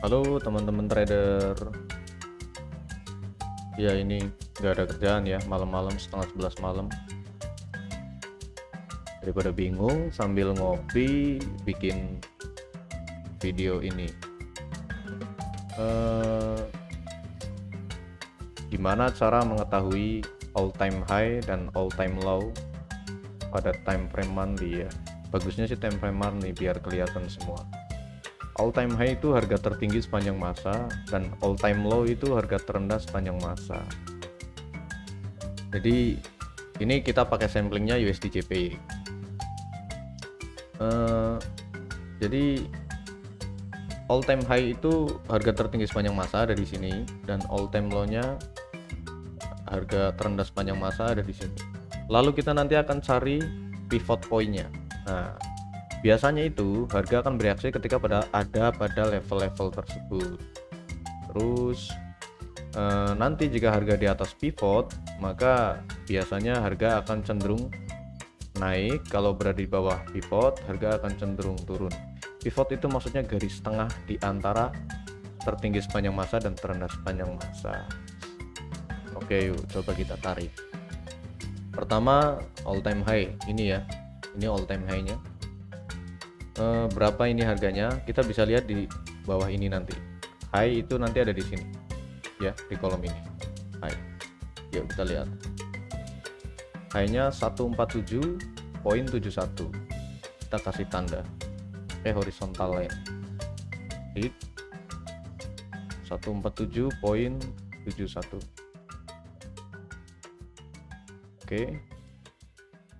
Halo teman-teman trader. Ya ini nggak ada kerjaan ya, malam-malam setengah 11 malam. Daripada bingung sambil ngopi bikin video ini. Gimana cara mengetahui all time high dan all time low pada time frame monthly ya? Bagusnya sih time frame monthly biar kelihatan semua. All time high itu harga tertinggi sepanjang masa dan all time low itu harga terendah sepanjang masa. Jadi ini kita pakai samplingnya USD JPY. Jadi all time high itu harga tertinggi sepanjang masa ada di sini dan all time low-nya harga terendah sepanjang masa ada di sini. Lalu kita nanti akan cari pivot point-nya. Nah, biasanya itu harga akan bereaksi ketika ada pada level-level tersebut. Terus nanti jika harga di atas pivot, maka biasanya harga akan cenderung naik. Kalau berada di bawah pivot, harga akan cenderung turun. Pivot itu maksudnya garis tengah di antara tertinggi sepanjang masa dan terendah sepanjang masa. Oke, yuk coba kita tarik. Pertama all time high ini ya. Ini all time high-nya. Berapa ini harganya? Kita bisa lihat di bawah ini nanti. High itu nanti ada di sini. Ya, di kolom ini. High. Yuk kita lihat. High-nya 147.71. Kita kasih tanda horizontal line. Hit 147.71. Oke.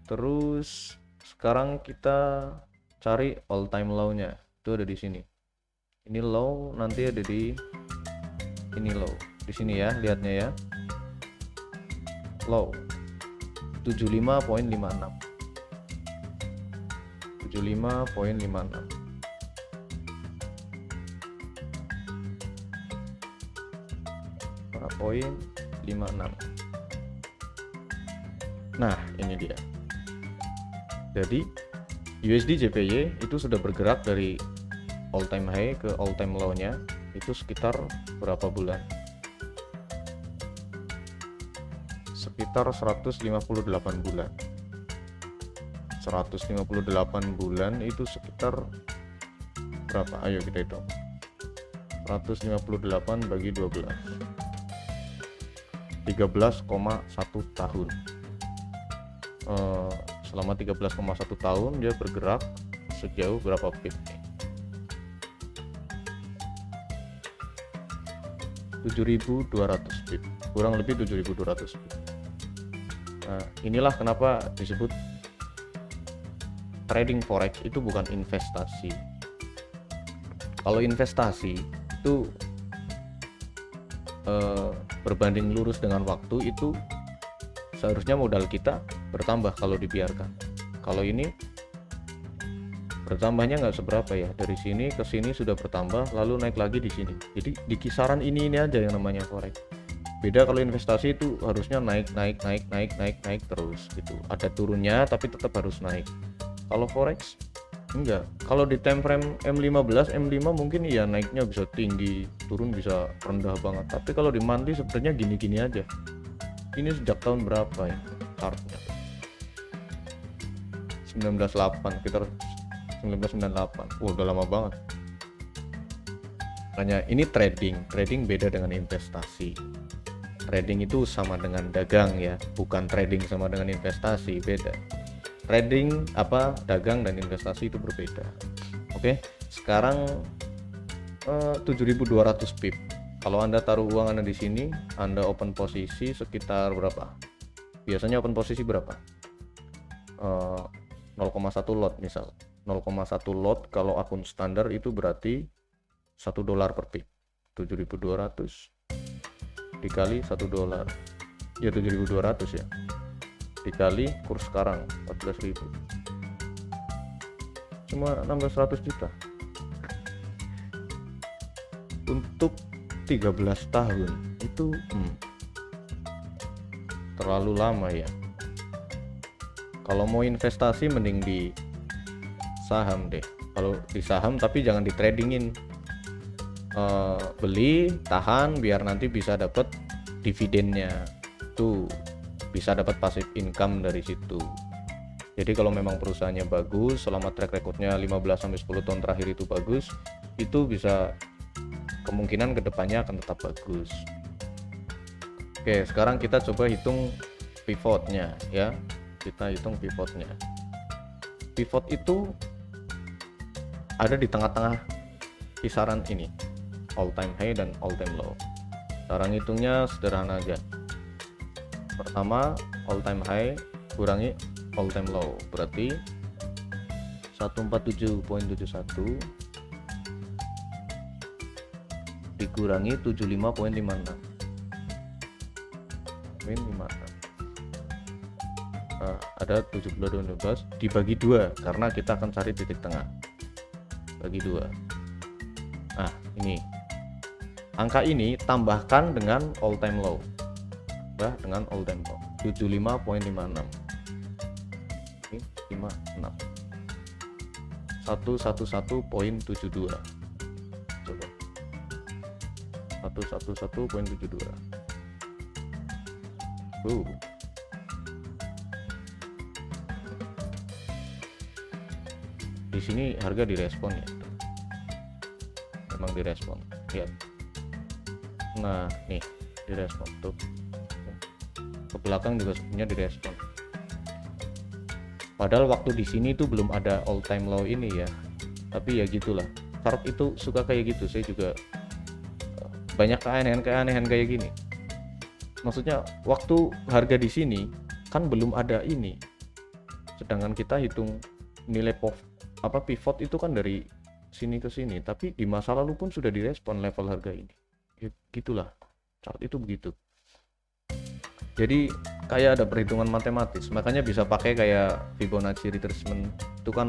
Terus sekarang kita cari all time low-nya. Itu ada di sini. Ini low, nanti ada di ini low. Di sini ya, lihatnya ya. Low 75.56. 75.56. Poin 56. Nah, ini dia. Jadi USD JPY itu sudah bergerak dari all time high ke all time low-nya itu sekitar berapa bulan? Sekitar 158 bulan. 158 bulan itu sekitar berapa? Ayo kita hitung. 158 bagi 12. 13,1 tahun. Selama 13,1 tahun dia bergerak sejauh berapa pip nih? 7.200 pip, kurang lebih 7.200 pip. Nah, inilah kenapa disebut trading forex itu bukan investasi. Kalau investasi itu berbanding lurus dengan waktu, itu seharusnya modal kita bertambah kalau dibiarkan. Kalau ini bertambahnya nggak seberapa ya, dari sini ke sini sudah bertambah lalu naik lagi di sini. Jadi di kisaran ini aja yang namanya forex. Beda kalau investasi itu harusnya naik terus gitu. Ada turunnya tapi tetap harus naik. Kalau forex enggak. Kalau di time frame M15 mungkin iya naiknya bisa tinggi, turun bisa rendah banget. Tapi kalau di monthly sebenarnya gini-gini aja. Ini sejak tahun berapa ya chartnya? 1998, sekitar 1998. Udah lama banget. Makanya ini trading beda dengan investasi. Trading itu sama dengan dagang ya, bukan trading sama dengan investasi, beda. Trading dagang dan investasi itu berbeda. Oke, sekarang 7.200 pip. Kalau Anda taruh uang Anda di sini, Anda open posisi sekitar berapa? Biasanya open posisi berapa? 0,1 lot misal. 0,1 lot kalau akun standar itu berarti $1 per pip. 7.200 dikali $1. Ya 7.200 ya. Dikali kurs sekarang 14.000. Cuma nambah 100 juta. Untuk 13 tahun itu terlalu lama ya. Kalau mau investasi mending di saham deh. Kalau di saham tapi jangan di tradingin. beli, tahan biar nanti bisa dapat dividennya, tuh bisa dapat passive income dari situ. Jadi kalau memang perusahaannya bagus, selama track recordnya 15-10 tahun terakhir itu bagus, itu bisa kemungkinan kedepannya akan tetap bagus. Oke, sekarang kita coba hitung pivotnya ya. Kita hitung pivotnya. Pivot itu ada di tengah-tengah kisaran ini, all time high dan all time low. Cara ngitungnya sederhana aja. Pertama, all time high kurangi all time low, berarti 147.71 dikurangi 75.56. Nah, ada 72.12 dibagi 2 karena kita akan cari titik tengah. Bagi 2. Nah, ini. Angka ini tambahkan dengan all time low. Tambah dengan all time low. 75.56. 56 111.72. Coba 111.72. Di sini harga direspon ya, memang direspon, lihat. Nah nih direspon tuh, ke belakang juga sebenarnya direspon. Padahal waktu di sini tuh belum ada all time low ini ya, tapi ya gitulah, chart itu suka kayak gitu. Saya juga banyak keanehan kayak gini. Maksudnya waktu harga di sini kan belum ada ini, sedangkan kita hitung nilai pivot itu kan dari sini ke sini, tapi di masa lalu pun sudah direspon level harga ini. Ya, gitulah, chart itu begitu. Jadi kayak ada perhitungan matematis, makanya bisa pakai kayak Fibonacci retracement. Itu kan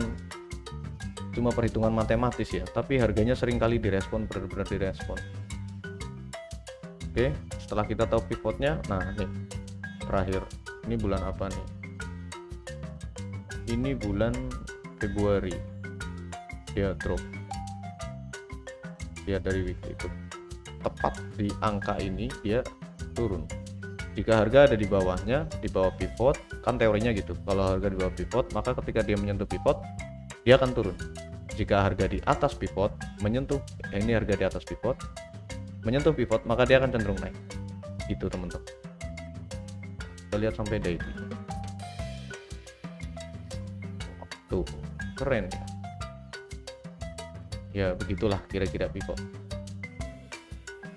cuma perhitungan matematis ya, tapi harganya sering kali direspon, benar-benar direspon. Oke, setelah kita tahu pivotnya, nah nih terakhir, ini bulan apa nih? Ini bulan Februari, dia drop. Lihat dari weekly itu, tepat di angka ini dia turun. Jika harga ada di bawahnya, di bawah pivot, kan teorinya gitu, kalau harga di bawah pivot, maka ketika dia menyentuh pivot, dia akan turun. Jika harga di atas pivot, menyentuh, ini harga di atas pivot, menyentuh pivot, maka dia akan cenderung naik. Gitu teman-teman. Kita lihat sampai daily. Tuh, keren ya. Ya begitulah kira-kira pivot.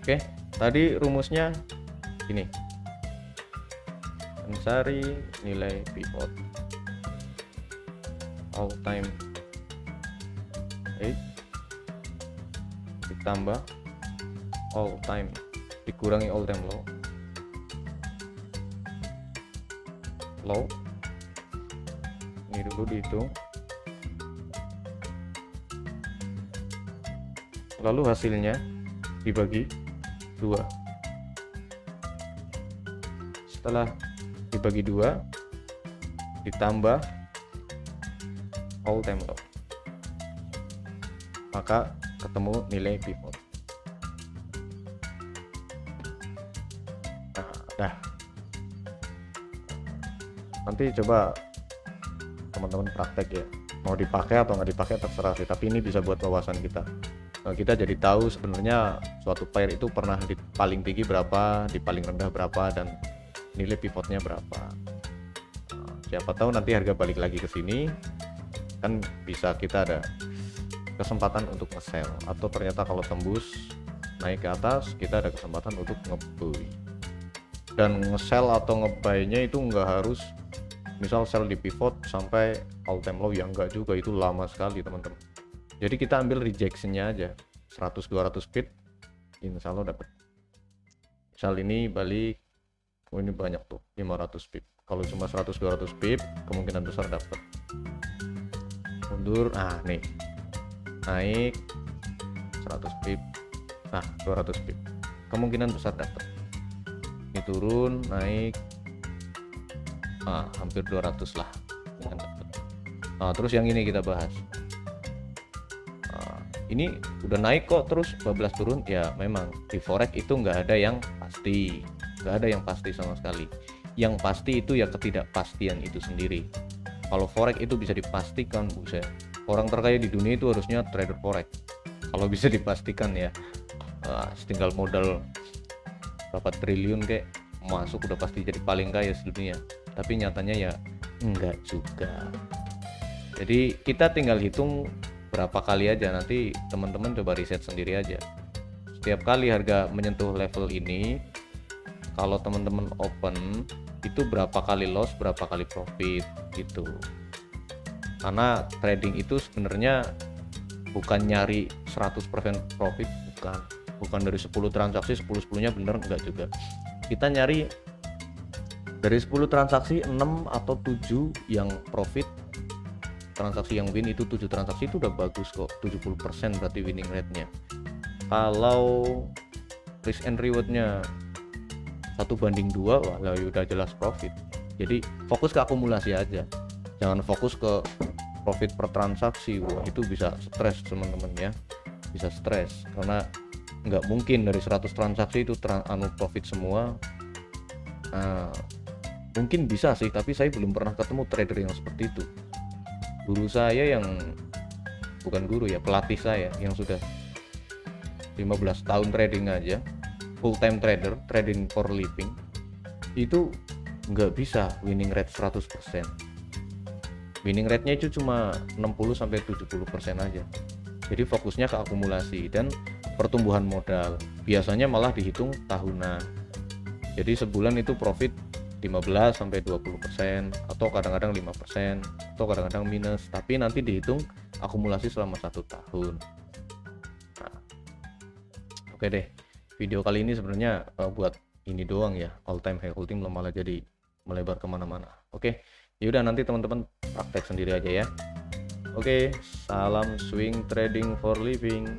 Oke, tadi rumusnya ini. Mencari nilai pivot all time high ditambah all time dikurangi all time low. Ini dulu dihitung, lalu hasilnya dibagi 2. Setelah dibagi 2 ditambah all time low, maka ketemu nilai pivot. Nah, nanti coba teman-teman praktek ya, mau dipakai atau nggak dipakai terserah sih, tapi ini bisa buat wawasan kita. Kita jadi tahu sebenarnya suatu pair itu pernah di paling tinggi berapa, di paling rendah berapa, dan nilai pivotnya berapa. Siapa tahu nanti harga balik lagi ke sini, kan bisa kita ada kesempatan untuk nge-sell, atau ternyata kalau tembus naik ke atas, kita ada kesempatan untuk nge-buy. Dan nge-sell atau nge-buy-nya itu nggak harus misal sell di pivot sampai all time low, yang enggak juga, itu lama sekali teman-teman. Jadi kita ambil rejection-nya aja 100-200 pip, insya Allah dapat. Misal ini balik, ini banyak tuh 500 pip. Kalau cuma 100-200 pip, kemungkinan besar dapat. Mundur, nah nih naik 100 pip, nah 200 pip, kemungkinan besar dapat. Ini turun, naik, hampir 200 lah, dapat. Nah terus yang ini kita bahas. ini udah naik kok terus bablas turun. Ya memang di forex itu nggak ada yang pasti, nggak ada yang pasti sama sekali. Yang pasti itu ya ketidakpastian itu sendiri. Kalau forex itu bisa dipastikan, buset, orang terkaya di dunia itu harusnya trader forex. Kalau bisa dipastikan ya, tinggal modal berapa triliun kayak masuk udah pasti jadi paling kaya sedunia. Tapi nyatanya ya enggak juga. Jadi kita tinggal hitung berapa kali aja, nanti teman-teman coba riset sendiri aja. Setiap kali harga menyentuh level ini, kalau teman-teman open itu berapa kali loss, berapa kali profit gitu. Karena trading itu sebenarnya bukan nyari 100% profit, bukan dari 10 transaksi 10-10-nya bener, enggak juga. Kita nyari dari 10 transaksi 6 atau 7 yang profit, transaksi yang win itu 7 transaksi itu udah bagus kok. 70% berarti winning rate-nya. Kalau risk and reward-nya 1:2, wah lah udah jelas profit. Jadi fokus ke akumulasi aja, jangan fokus ke profit per transaksi. Wah itu bisa stres teman-teman ya, bisa stres karena nggak mungkin dari 100 transaksi itu profit semua. Mungkin bisa sih, tapi saya belum pernah ketemu trader yang seperti itu. Guru saya yang bukan guru ya, pelatih saya yang sudah 15 tahun trading aja, full time trader, trading for living, itu nggak bisa winning rate 100%. Winning rate-nya itu cuma 60-70% aja. Jadi fokusnya ke akumulasi dan pertumbuhan modal. Biasanya malah dihitung tahunan. Jadi sebulan itu profit 15-20% atau kadang-kadang 5% atau kadang-kadang minus, tapi nanti dihitung akumulasi selama 1 tahun. Nah, oke deh, video kali ini sebenarnya buat ini doang ya, all time high ultim, malah jadi melebar kemana-mana. Oke, yaudah nanti teman-teman praktek sendiri aja ya. Oke, salam swing trading for living.